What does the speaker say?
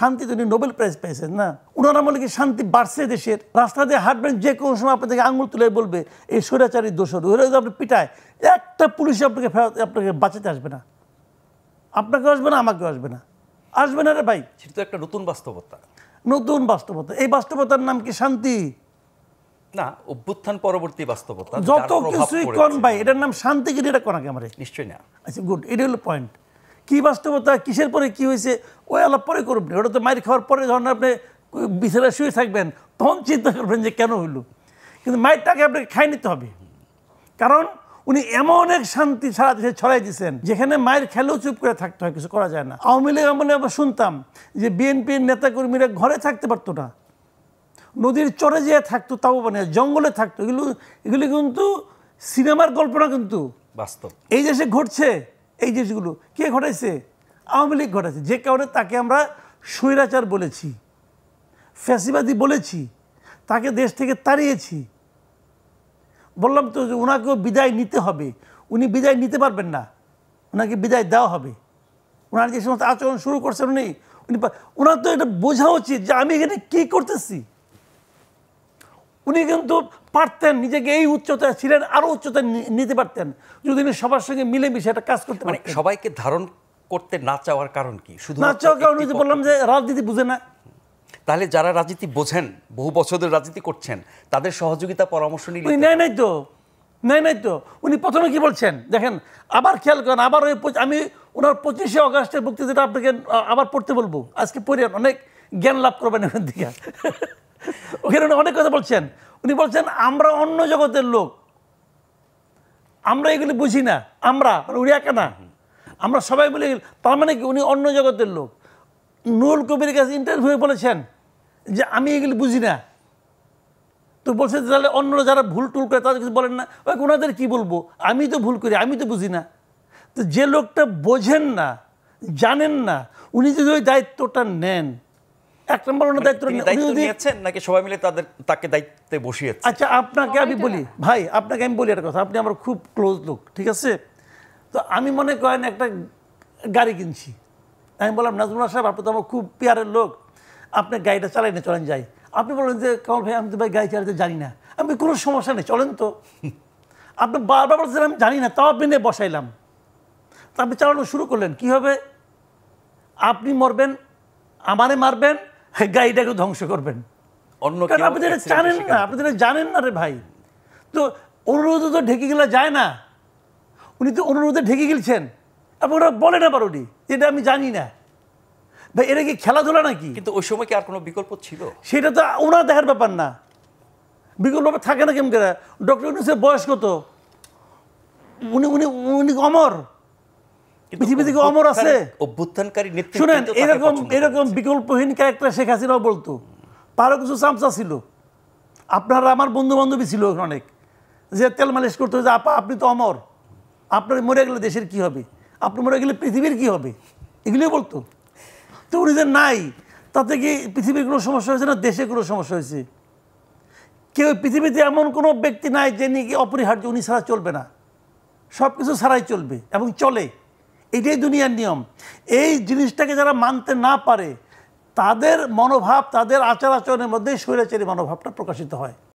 শান্তি তো Nobel prize পেয়েছেন না, ওনারা বলে কি শান্তি বাড়ছে দেশের? রাস্তা দিয়ে হাঁটবেন, যে কোনো সময় আপনাদেরকে আঙুল তুলে বলবে এই স্বৈরাচারী দোষর, ওরা যদি আপনি পিটায়, একটা পুলিশ আপনাকে বাঁচাতে আসবে না, আপনাকে আসবে না, আমাকেও আসবে না, আসবে না রে ভাই। সেটা তো একটা নতুন বাস্তবতা। নতুন বাস্তবতা। এই বাস্তবতার নাম কি শান্তি? না, অভ্যুত্থান পরবর্তী বাস্তবতা, যত কিছুই কোন ভাই, এটার নাম শান্তি কি? এটা কোন আগে আমার নিশ্চয়ই না। আচ্ছা গুড, এটা হলো পয়েন্ট। কি বাস্তবতা, কিসের পরে কি হয়েছে ওই আলাপ পরে করবেন। ওটা তো মায়ের খাওয়ার পরে যখন আপনি বিছানায় শুয়ে থাকবেন তখন চিন্তা করবেন যে কেন হইল, কিন্তু মায়েরটাকে আপনাকে খাই নিতে হবে। কারণ উনি এমন এক শান্তি সারা দেশে ছড়াই দিচ্ছেন যেখানে মায়ের খেলেও চুপ করে থাকতে হয়, কিছু করা যায় না। আওয়ামী লীগ আমলে আমরা শুনতাম যে বিএনপির নেতাকর্মীরা ঘরে থাকতে পারতো না, নদীর চরে যেয়ে থাকতো, তাও মানে জঙ্গলে থাকতো। এগুলি কিন্তু সিনেমার গল্প না, কিন্তু বাস্তব। এই দেশে ঘটছে। এই জিনিসগুলো কে ঘটাইছে? আওয়ামী লীগ ঘটাইছে। যে কারণে তাকে আমরা স্বৈরাচার বলেছি, ফ্যাসিবাদী বলেছি, তাকে দেশ থেকে তাড়িয়েছি। বললাম তো যে ওনাকেও বিদায় নিতে হবে। উনি বিদায় নিতে পারবেন না, ওনাকে বিদায় দেওয়া হবে। ওনার যে সমস্ত আচরণ শুরু করছেন উনি, ওনার তো এটা বোঝা উচিত যে আমি এখানে কী করতেছি। উনি কিন্তু পারতেন, নিজেকে এই উচ্চতায় ছিলেন, আরও উচ্চতায় নিতে পারতেন যদি উনি সবার সঙ্গে মিলেমিশে একটা কাজ করতে মানে সবাইকে ধারণ করতে না চাওয়ার কারণ কি? শুধু না চাওয়ার কারণ হচ্ছে বললাম যে রাজনীতি বুঝে না। তাহলে যারা রাজনীতি বোঝেন, বহু বছর ধরে রাজনীতি করছেন, তাদের সহযোগিতা পরামর্শ নিলে উনি নেয় নাই তো। উনি প্রথমে কি বলছেন দেখেন, আবার খেয়াল করেন, আবার ওই আমি ওনার 25শে অগাস্টের বক্তৃতাটা আপনাকে আবার পড়তে বলবো, আজকে পড়ে অনেক জ্ঞান লাভ করবেন এখান থেকে। ওখানে উনি অনেক কথা বলছেন। উনি বলছেন আমরা অন্য জগতের লোক, আমরা এগুলি বুঝি না। আমরা উনি একা না, আমরা সবাই বলে। তার মানে কি উনি অন্য জগতের লোক। নুরুল কবির কাছে ইন্টারভিউ বলেছেন যে আমি এগুলি বুঝি না। তো বলছে তাহলে অন্যরা যারা ভুল টুল করে তাদের কিছু বলেন না। ওনাদের কি বলবো, আমি তো ভুল করি, আমি তো বুঝি না। তো যে লোকটা বোঝেন না, জানেন না, উনি যদি ওই দায়িত্বটা নেন, এক নম্বর ওনার দায়িত্ব নিয়েছেন নাকি সবাই মিলে তাকে দায়িত্বে বসিয়েছে? আচ্ছা আপনাকে আমি বলি ভাই, আপনাকে আমি বলি একটা কথা, আপনি আমার খুব ক্লোজ লোক, ঠিক আছে? তো আমি মনে করেন একটা গাড়ি কিনছি, আমি বললাম নাজমুল্লাহ সাহেব আপনি তো আমার খুব পেয়ারের লোক, আপনি গাড়িটা চালাই না, চলেন যাই। আপনি বললেন যে কামাল ভাই আমি তো ভাই গাড়ি চালাতে জানি না। আমি কোনো সমস্যা নেই, চলেন তো। আপনি বারবার বলছেন আমি জানি না, তাও আপনি নিয়ে বসাইলাম। তা আপনি চালানো শুরু করলেন, কি হবে? আপনি মরবেন, আমারে মারবেন, গাড়িটাকে ধ্বংস করবেন। কারণ আপনি যেটা জানেন না, আপনি যেটা জানেন না রে ভাই। তো অনুরোধ তো ঢেকে গেলে যায় না। উনি তো অনুরোধে ঢেকে গেলছেন, আপনি ওরা বলেন আবার উনি এটা আমি জানি না। ভাই এটা কি খেলাধুলা নাকি? কিন্তু ওই সময় কি আর কোনো বিকল্প ছিল? সেটা তো ওনার দেখার ব্যাপার না। বিকল্প থাকে না কেমন করে? ডক্টর ইউনূসের বয়স কত? উনি উনি উনি অমর, পৃথিবী থেকে অমর আছে। অভ্যুত্থানকারী নেতৃত্ব। শুনেন, এরকম বিকল্পহীন ক্যারেক্টার শেখ হাসিনাও বলতো, তারও কিছু চামচা ছিল। আপনার আমার বন্ধু বান্ধবী ছিল অনেক, যে তেল মালিশ করতো যে আপা আপনি তো অমর, আপনার মরে গেলে দেশের কি হবে, আপনি মরে গেলে পৃথিবীর কি হবে, এগুলিও বলতো। তো উনি যে নাই, তাতে কি পৃথিবীর কোনো সমস্যা হয়েছে না দেশে কোনো সমস্যা হয়েছে? কেউ পৃথিবীতে এমন কোনো ব্যক্তি নাই যে নাকি অপরিহার্য, উনি ছাড়া চলবে না, সব কিছু ছাড়াই চলবে এবং চলে। এটাই দুনিয়ার নিয়ম। এই জিনিসটাকে যারা মানতে না পারে তাদের মনোভাব, তাদের আচার আচরণের মধ্যে স্বৈরাচারী মনোভাবটা প্রকাশিত হয়।